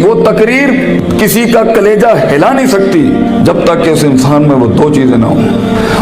वो तकरीर किसी का कलेजा हिला नहीं सकती जब तक कि उस इंसान में वो दो चीजें ना हो।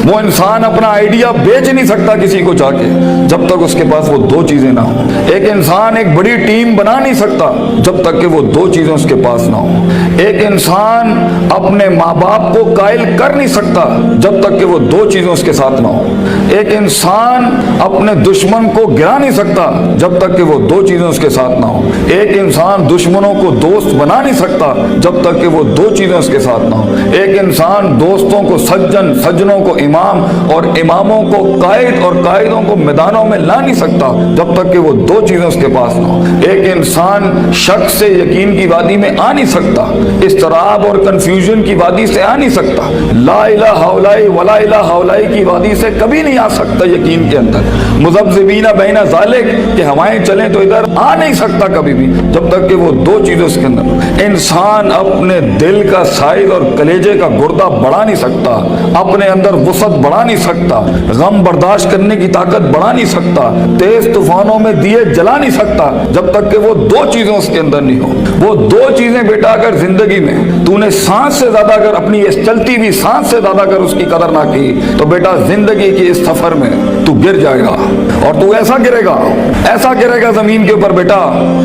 वो इंसान अपना आइडिया बेच नहीं सकता किसी को जाके जब तक उसके पास वो दो चीजें ना हो। एक इंसान एक बड़ी टीम बना नहीं सकता जब तक कि वो दो चीजें उसके पास ना हो। एक इंसान अपने माँ बाप को कायल कर नहीं सकता जब तक कि वो दो चीजें उसके साथ ना हो। एक इंसान अपने दुश्मन को गिरा नहीं सकता जब तक कि वो दो चीजें उसके साथ ना हो। एक इंसान दुश्मनों को दोस्त बना नहीं सकता जब तक कि वो दो चीजें उसके साथ ना हो। एक इंसान दोस्तों को सज्जन, सज्जनों को इमाम और इमामों को कायद और कायदों को मैदानों में ला नहीं सकता जब तक कि वो दो चीजें उसके पास ना हो। एक इंसान शक से यकीन की वादी में आ नहीं सकता, इस्तराब और कंफ्यूजन की वादी से आ नहीं सकता, ला इलाहा हाउलाई वला इलाहा हाउलाई की वादी से कभी नहीं आ सकता यकीन के अंदर। मुज़ब्ज़िबीना बैना ज़ालिक कि हवाएं चलें तो इधर आ नहीं सकता कभी भी जब तक कि वो दो चीजें उसके अंदर। इंसान अपने दिल का साइज और कलेजे का गुर्दा बढ़ा नहीं सकता, अपने अंदर वसत बढ़ा नहीं सकता, गम बर्दाश्त करने की ताकत बढ़ा नहीं सकता, तेज तूफानों में दिए जला नहीं सकता जब तक कि वो दो चीजें उसके अंदर नहीं हो। वो दो चीजें बेटा अगर जिंदगी में तूने सांस से ज्यादा अगर अपनी इस चलती हुई सांस से ज्यादा अगर उसकी कदर ना की तो बेटा जिंदगी की इस सफर में तू गिर जाएगा। और तू ऐसा गिरेगा जमीन के ऊपर बेटा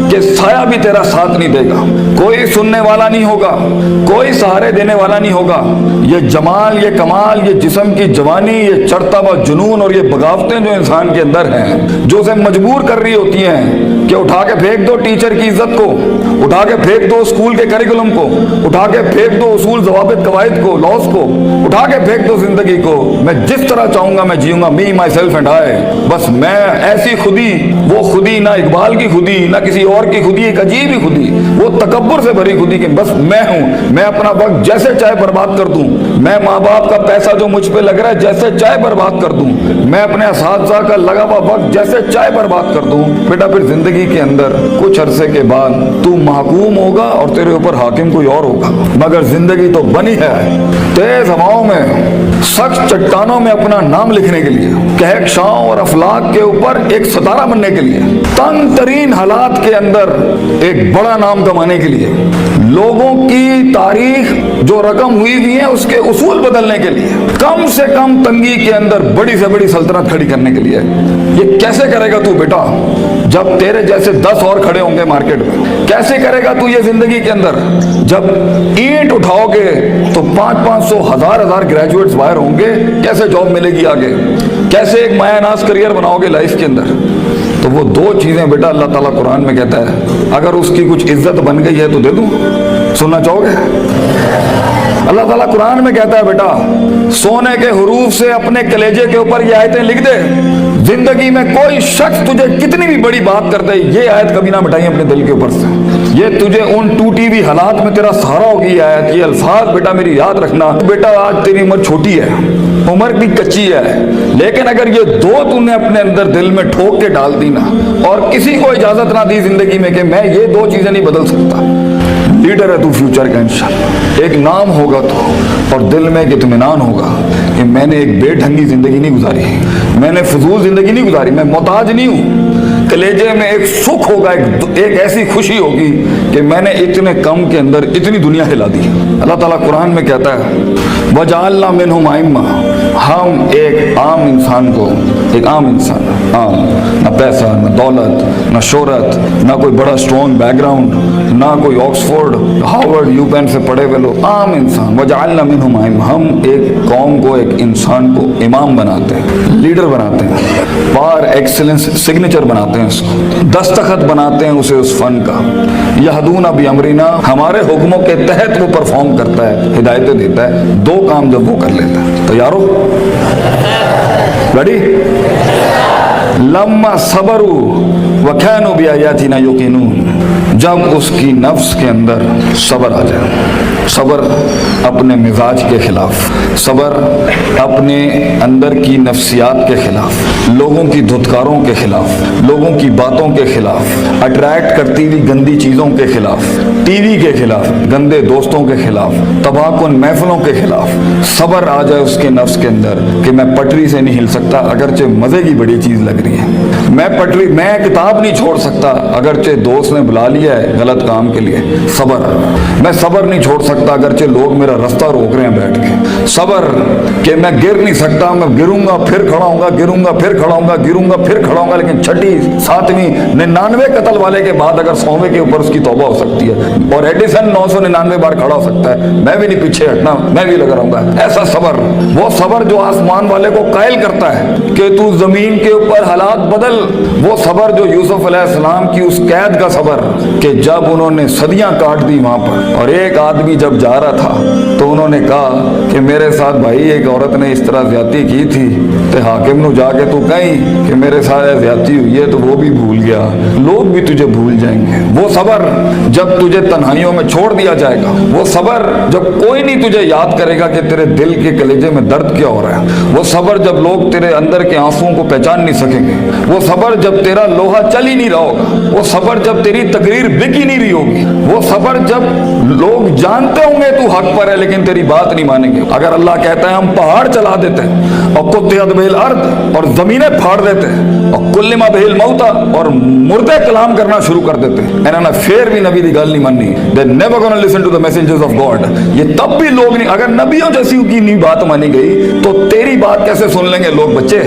कि साया भी तेरा साथ नहीं देगा, कोई सुनने वाला नहीं होगा, कोई सहारे देने वाला नहीं होगा। ये जमाल, ये कमाल, ये जिस्म की जवानी, ये चढ़ता हुआ जुनून और ये बगावतें जो इंसान के अंदर हैं, जो उसे मजबूर कर रही होती हैं कि उठा के फेंक दो टीचर की इज्जत को, उठा के फेंक दो स्कूल के करिकुलम को, उठा के फेंक दो उसूल ज़वाबित कवायद को, लॉस को, उठा के फेंक दो जिंदगी को। मैं जिस तरह चाहूंगा मैं जीऊंगा, मी माई सेल्फ एंड आई। बस मैं ऐसी खुदी, वो खुदी ना इकबाल की खुदी ना किसी और की खुदी, एक अजीब ही खुदी, वो तकब्बुर से भरी खुदी कि बस मैं हूं, मैं अपना वक्त जैसे चाहे बर्बाद कर दूं, मैं माँ बाप का पैसा जो मुझ पे लग रहा है जैसे चाहे बर्बाद कर दूं, मैं अपने असातिज़ा का लगा हुआ वक्त जैसे चाहे बर्बाद कर दूं। बेटा फिर जिंदगी के अंदर कुछ अरसे के बाद तू महकूम होगा और तेरे ऊपर हाकिम कोई और होगा। मगर जिंदगी तो बनी है तेज हवाओं में, सख्त चट्टानों में अपना नाम लिखने के लिए, कहकशाओं और अफलाक के ऊपर एक सितारा बनने के लिए, तंग तरीन हालात के अंदर एक बड़ा नाम कमाने के लिए, लोगों की तारीख जो रकम हुई है उसके उसूल बदलने के लिए, कम से कम तंगी के अंदर बड़ी से बड़ी सल्तनत खड़ी करने के लिए। ये कैसे करेगा तू बेटा जब तेरे जैसे 10 और खड़े होंगे मार्केट में? कैसे करेगा तू ये जिंदगी के अंदर जब ईंट उठाओगे तो 500 1000 ग्रेजुएट्स बाहर होंगे? कैसे जॉब मिलेगी आगे? कैसे एक मायानाज करियर बनाओगे लाइफ के अंदर? तो वो दो चीजें बेटा अल्लाह ताला कुरान में कहता है अगर उसकी कुछ इज्जत बन गई है तो दे दूं। सुनना चाहोगे? अल्लाह ताला कुरान में कहता है बेटा सोने के हुरूफ से अपने कलेजे के ऊपर ये आयतें लिख दे। जिंदगी में कोई शख्स तुझे कितनी भी बड़ी बात कर दे, ये आयत कभी ना मिटाई अपने दिल के ऊपर से। ये तुझे उन टूटी हुई हालात में तेरा सहारा होगी ये आयत, ये अल्फाज बेटा मेरी याद रखना। बेटा आज तेरी उम्र छोटी है, उम्र भी कच्ची है, लेकिन अगर ये दो तूने अपने अंदर दिल में ठोक के डाल दी ना और किसी को इजाजत ना दी जिंदगी में कि मैं ये दो चीजें नहीं बदल सकता, लीडर है तू फ्यूचर का इंशाल्लाह। एक नाम होगा तो और दिल में एक इत्मीनान होगा कि मैंने एक बेढंगी जिंदगी नहीं गुजारी, मैंने फजूल जिंदगी नहीं गुजारी, मैं मोहताज नहीं हूँ। कलेजे में एक सुख होगा, एक ऐसी खुशी होगी कि मैंने इतने कम के अंदर इतनी दुनिया हिला दी। अल्लाह ताला कुरान में कहता है वजअलना मिनहुम अइम्मा, हम एक आम इंसान को, एक आम इंसान, आम, ना पैसा ना दौलत ना शोहरत ना कोई बड़ा स्ट्रॉन्ग बैकग्राउंड ना कोई ऑक्सफोर्ड हार्वर्ड यूपेन से पढ़े हुए लोग, आम इंसान। वजअलना मिनहुम अइम्मा, हम एक कौम को, एक इंसान को इमाम बनाते हैं, लीडर बनाते हैं, पार एक्सीलेंस सिग्नेचर बनाते हैं, उसको दस्तखत बनाते हैं उसे उस फन का। यहदूना बिअमरिना, हमारे हुक्मों के तहत वो परफॉर्म करता है, हिदायतें देता है। दो काम जब वो कर लेता है तो यारो रेडी? लम्मा सबरू व कानू बिआयातिना युकिनून, जब उसकी नफ्स के अंदर सब्र आ जाए, सब्र अपने मिजाज के खिलाफ, सब्र अपने अंदर की नफ्सियात के खिलाफ, लोगों की धुतकारों के खिलाफ, लोगों की बातों के खिलाफ, अट्रैक्ट करती हुई गंदी चीज़ों के खिलाफ, टीवी के खिलाफ, गंदे दोस्तों के खिलाफ, तबाहकुन महफिलों के खिलाफ सब्र आ जाए उसके नफ्स के अंदर कि मैं पटरी से नहीं हिल सकता अगरचे मज़े की बड़ी चीज़ लग रही है, मैं किताब नहीं छोड़ सकता अगरचे दोस्त ने बुला لیا ہے غلط کام کے لیے. صبر, میں صبر نہیں چھوڑ سکتا اگرچہ لوگ میرا رستہ روک رہے ہیں بیٹھ کے. صبر کہ میں گر نہیں سکتا, میں گروں گا پھر کھڑا ہوں گا, گروں گا پھر کھڑا ہوں گا, گروں گا پھر کھڑا ہوں گا, لیکن چھٹی 7ویں 99 قتل والے کے بعد اگر 100ویں کے اوپر اس کی توبہ ہو سکتی ہے, اور ایڈیسن 999 بار کھڑا ہو سکتا ہے, میں بھی نہیں پیچھے ہٹنا, میں بھی لگا رہوں گا. ایسا صبر, وہ صبر جو آسمان والے کو قائل کرتا ہے کہ تو زمین کے اوپر حالات بدل. وہ صبر جو یوسف علیہ السلام کی اس قید کا صبر کہ جب انہوں نے صدیاں کاٹ دی وہاں پر, اور ایک آدمی جب جا رہا تھا تو انہوں نے کہا کہ میرے ساتھ بھائی ایک عورت نے اس طرح زیادتی کی تھی, تے حاکم نو جا کے تو کہیں کہ میرے ساتھ زیادتی ہوئی ہے, تو وہ بھی بھول گیا, لوگ بھی تجھے بھول جائیں گے. وہ صبر جب تجھے تنہائیوں میں چھوڑ دیا جائے گا, وہ صبر جب کوئی نہیں تجھے یاد کرے گا کہ تیرے دل کے کلیجے میں درد کیا ہو رہا ہے, وہ صبر جب لوگ تیرے اندر کے آنسوؤں کو پہچان نہیں سکیں گے, وہ صبر جب تیرا لوہا چل ہی نہیں رہا ہوگا, وہ صبر جب تیری تقریر بک ہی نہیں رہی ہوگی, وہ صبر جب لوگ جانتے ہوں گے تو حق پر ہے لیکن تیری بات نہیں مانیں گے. اگر اللہ کہتا ہے ہم پہاڑ چلا دیتے ہیں اور قطعت بہ الارض, اور زمینیں پھاڑ دیتے ہیں, اور کلم بہ الموتى, اور مردے کلام کرنا شروع کر دیتے ہیں, انہوں نے پھر بھی نبی دی گل نہیں ماننی, they never gonna listen to the messages of God. یہ تب بھی لوگ نہیں, اگر نبیوں جیسی کی نہیں بات مانی گئی تو تیری بات کیسے سن لیں گے لوگ بچے.